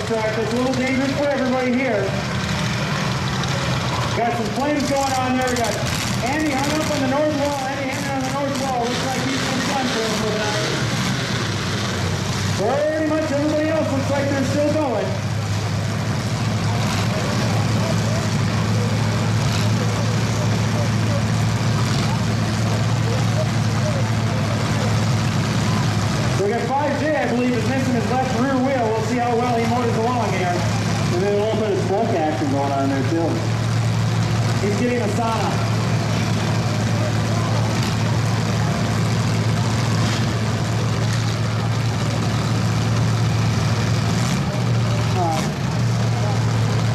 track. That's a little dangerous for everybody here. Got some flames going on there. We got Andy hung up on the north wall. Andy hanging on the north wall. Looks like he's been fun for him for tonight. Pretty much everybody else looks like they're still going. We got 5J, I believe, is missing his left rear wheel. We'll see how well he motors along here. And then a little bit of smoke action going on there too. He's getting a sauna.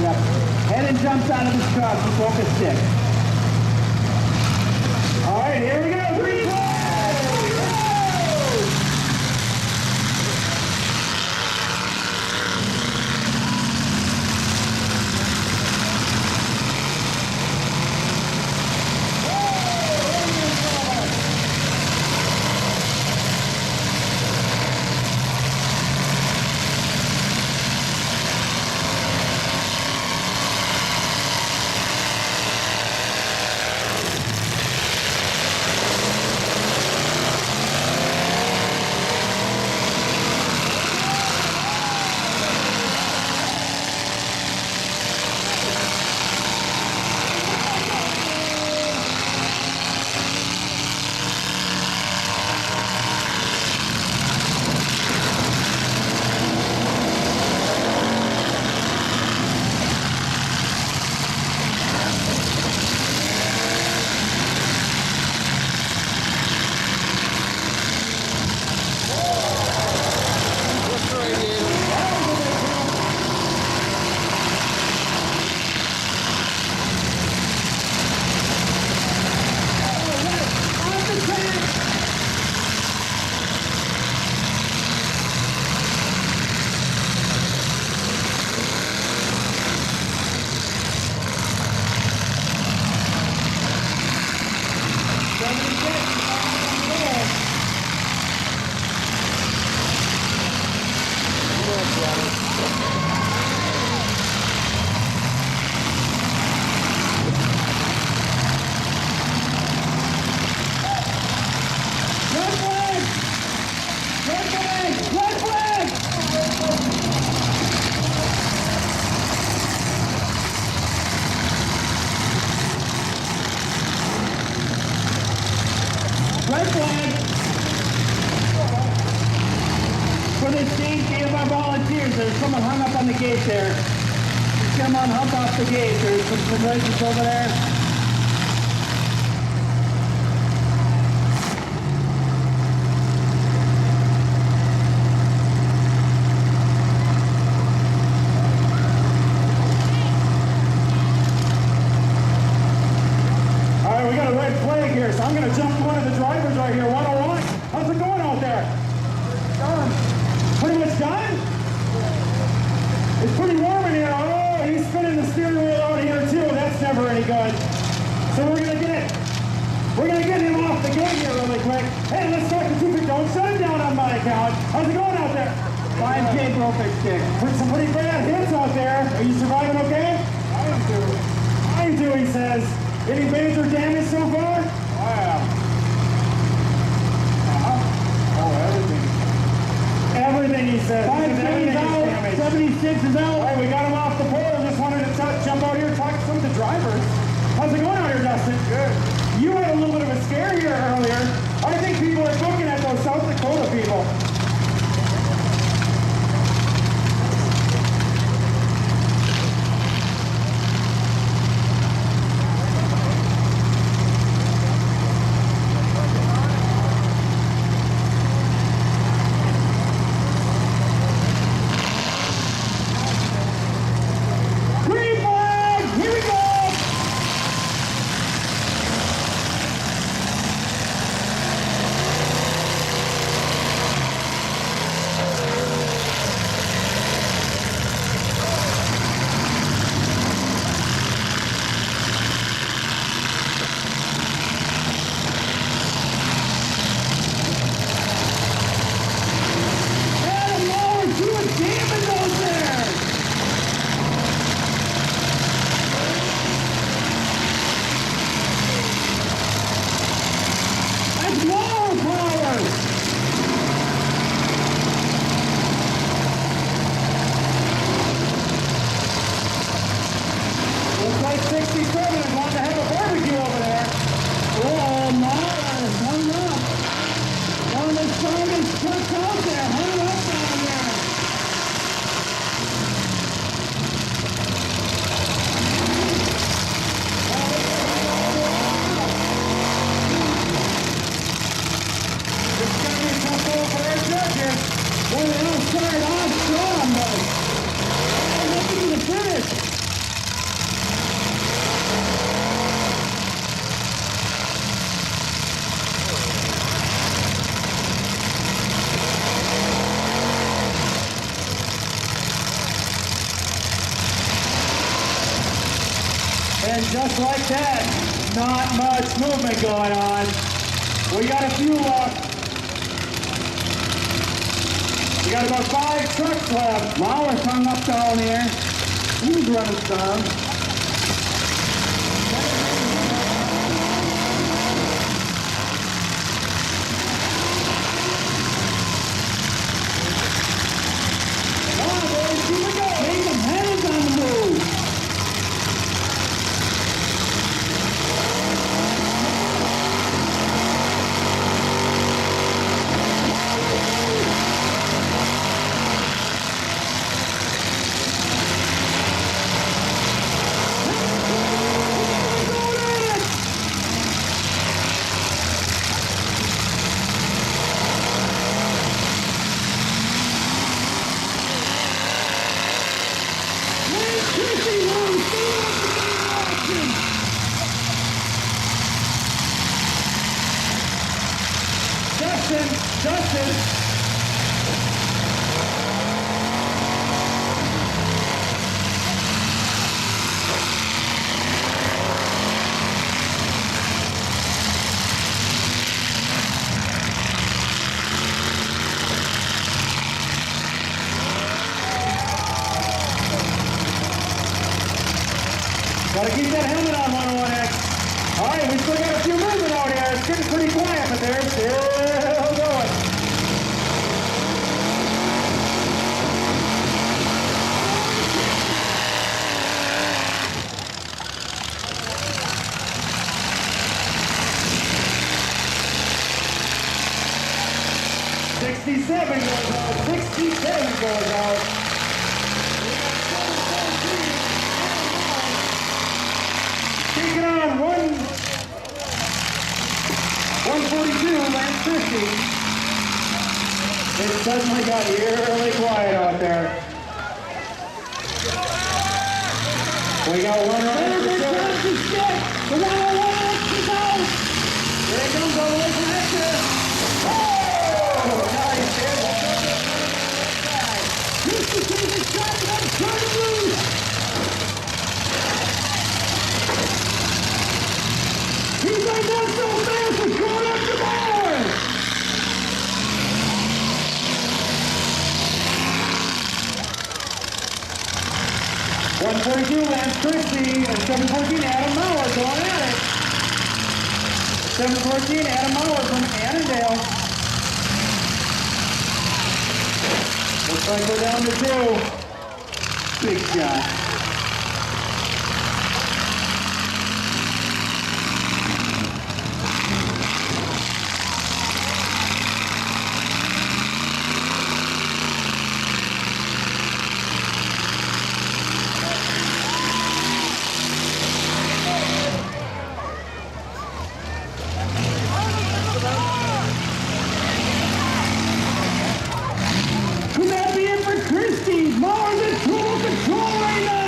Yep. Head jumps out of his truck. He broke a stick. All right, here we go. 3, 2, 1. Red flag for the state gate of our volunteers. There's someone hung up on the gate there. Come on, hop off the gate. There's some places over there. So I'm going to jump one of the drivers right here, 101. How's it going out there? Done. Pretty much done? It's pretty warm in here. Oh, he's spinning the steering wheel out here too. That's never any good. So we're going to get him off the gate here really quick. Hey, let's talk to Tupik. Don't shut him down on my account. How's it going out there? 5K broke a stick. Some pretty bad hits out there. Are you surviving okay? I do, he says. Any major damage so far? Wow. Everything he said. 5K is out, 76 is out. All right, we got him off the pole. Just wanted to jump out here and talk to some of the drivers. How's it going out here, Dustin? Good. You had a little bit of a scare here earlier. I think people are looking at those South Dakota people. like 67 is wanting to have a barbecue over there. Oh, Mars, hung up. One of the strongest trucks out there, hung up down there. It's going to be a tough goal for our judges. Well, they all started off strong, but nothing to the finish. And just like that, not much movement going on. We got a few left. We got about 5 trucks left. Lauer hung up down there. He was running strong. Come on, boys, keep it going. Jacob Hennon's on the move. Justin. Gotta keep that helmet on, 101X. All right, we still got a few movement out here. It's getting pretty quiet, but they're still going. '67 goes out. 67 goes out. Taking on 142, Lance Christie. It suddenly got eerily quiet out there. We got one runner for sure. The 101X is out. Here it comes all the way from Hector. Oh! Nice hit. Christie takes a shot and I'm trying to lose. He's like that so fast, he's going up the bar! 142, Lance Christie, and 714, Adam Mauer going at it. 714, Adam Mauer from Annandale. Looks like we're down to 2. Big shot. Could that be it for Christie? Mauer's in total control right now!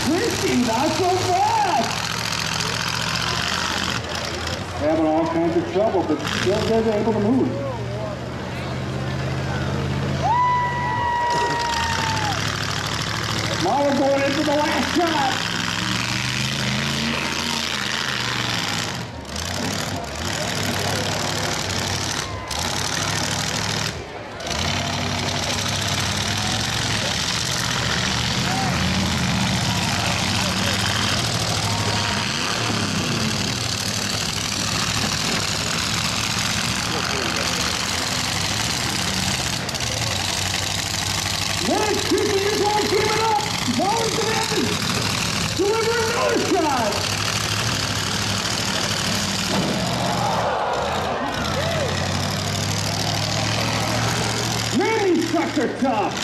Christie, not so fast. Having all kinds of trouble, but still they're able to move. Mauer going into the last shot. Lance Christie just won't give it up. Mauer's going to have to deliver another shot. Man, these trucks are tough.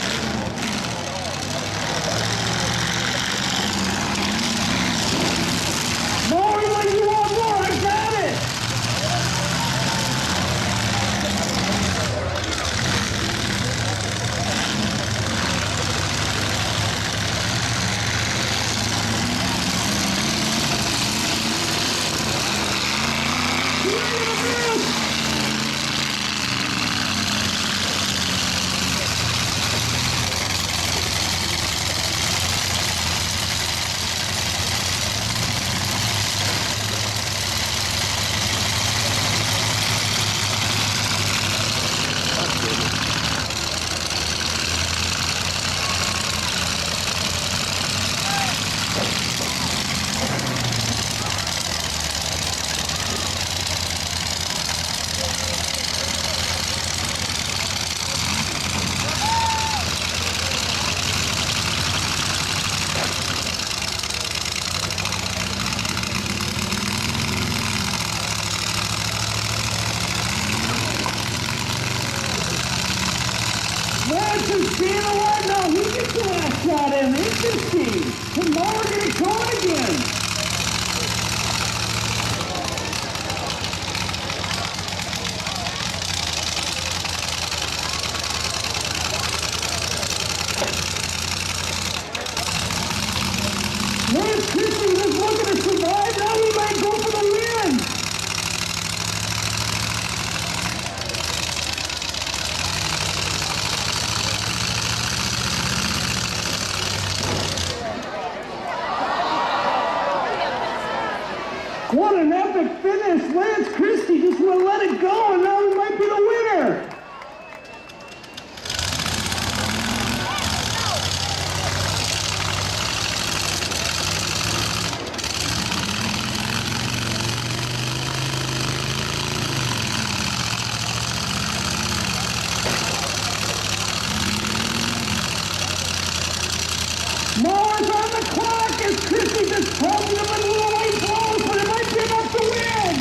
Mauer, when you want more, I got it. Lance is staying alive now. He gets the last shot in. Interesting. And Mauer getting caught again. Lance Christie was looking to survive. Now he might go for the win. What an epic finish. Lance Christie just want to let it go, and now he might be the winner. Mauer's on the clock as Christie just holding him in little white balls, but it might be enough to win.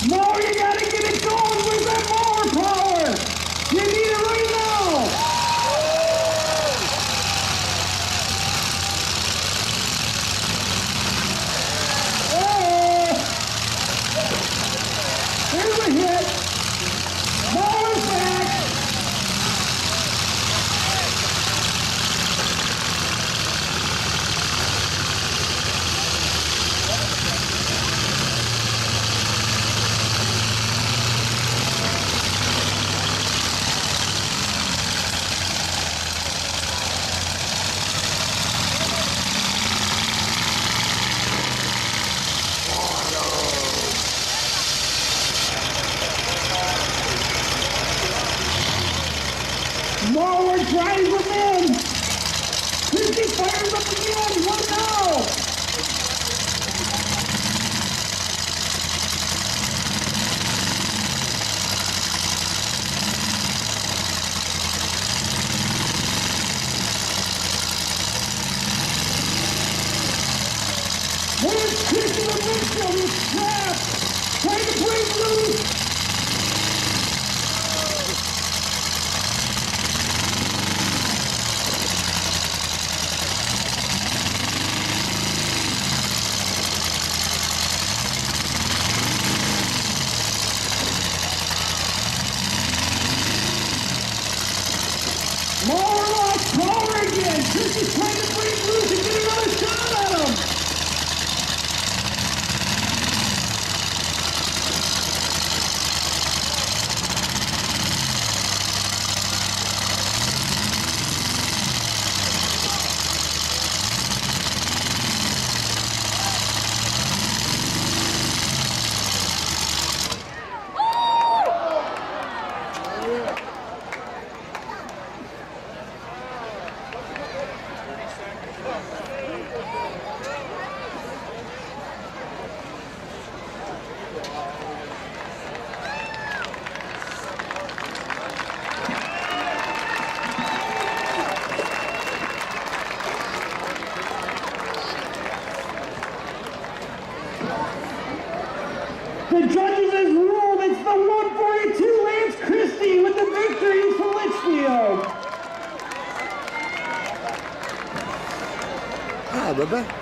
Mauer, you gotta get it going with that Mauer power. You need it right now. Oh! Here's a hit. Mauer's back. Mauer drives him in. Christie fires up again. What now? Lance Christie, the midfield, is trapped. Trying to break loose. and Chris is trying to break loose and get another shot at him. The judges has ruled it's the 142 Lance Christie with the victory for Litchfield. Ah, baba.